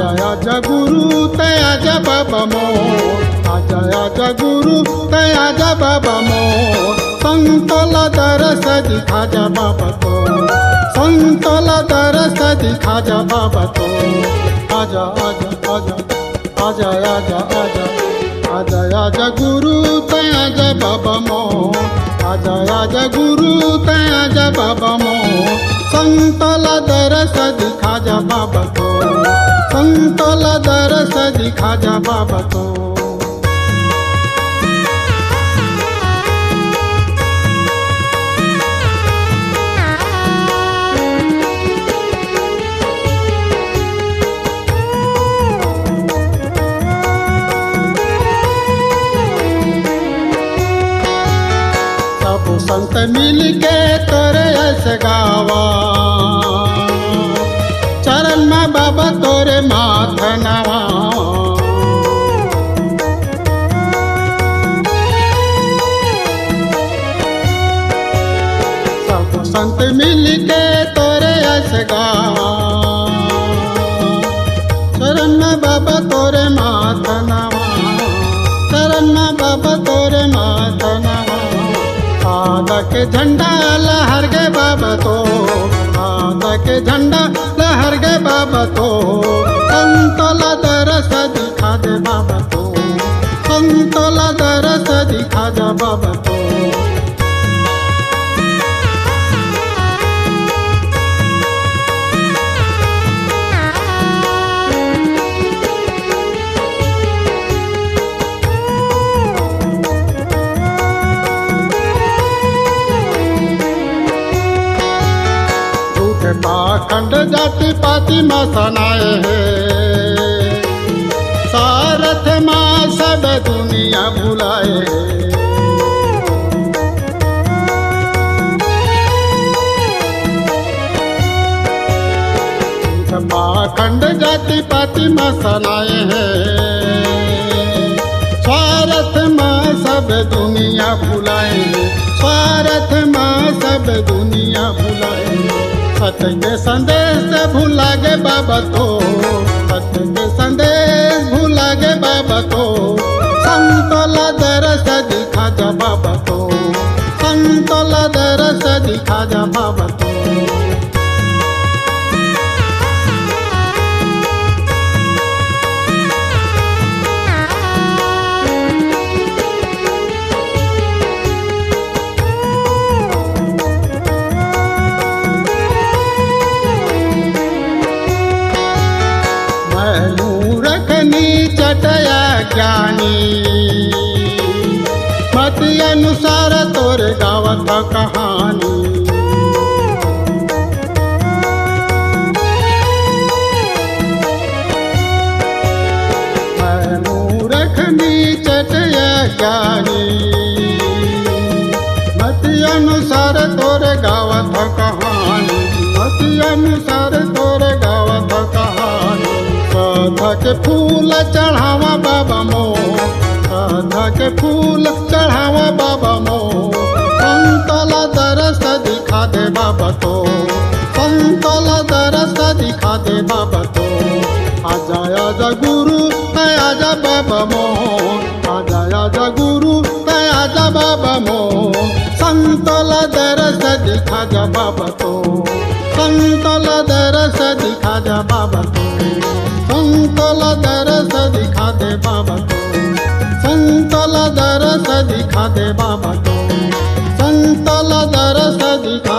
आजा गुरु तय आजा बाबा मोर, आजा गुरु तय आजा बाबा मोर, संतोला दरस दिखा जा बाबा तो, संतोला दरस दिखा जा बाबा तो। आजा आजा आजा आजा आजा आजा आजा आजा गुरु तय आजा बाबा मोर, आजा गुरु तय आजा बाबा मोर, संतोला दरस दिखा जा बाबा तो, संतोला दरस दिखा जा बाबा तो। सब संत मिल के तोरे ऐसे गावा, चरण में बाबा तोरे माथ नवा। सब संत मिल के तोरे ऐसे गावा, चरण में बाबा तोरे माथ नवा, चरण में बाबा तोरे माथ नवा। आदा के झंडा लहर गए बाबा तो, आदा के झंडा लहर गए बाबा तो, संतोला दरस दिखा दे बाबा तो, संतोला दरस दिखा जा बाबा तो। पाखंड जाति पाति माँ सनाए है, सारथ माँ सब दुनिया भुलाए है। पाखंड जाति पाति माँ सनाए है, स्वार्थ माँ सब दुनिया भुलाए, स्वार्थ माँ सब दुनिया भुलाए। सत्य के संदेश भूला गे बाबा तो, सत्य के संदेश भूला गे बाबा तो, संतोला दरस दिखा जा बाबा तो, संतोला दरस दिखा जा बाबा तो। चटया ज्ञानी मत अनुसार तोर गावत कहानी, मूर्खनी चटया ज्ञानी मत अनुसार तोर गावत कहानी, मत अनुसार तोर गावत कहानी। राधा के फूल चढ़ावा बाबा मोर, राधा के फूल चढ़ावा बाबा मोर, संतोला दरस दिखा दे बाबा तो, संतोला दरस दिखा दे बाबा तो। आजा आजा गुरु तय आजा बाबा मोर, आजा गुरु तय आजा बाबा मोर, संतोला दरस दिखा जा बाबा तो, संतोला दरस दिखा जा बाबा तो, संतोला दरस दिखा दे बाबा तो, संतोला दरस दिखा दे बाबा तो, संतोला दरस दिखा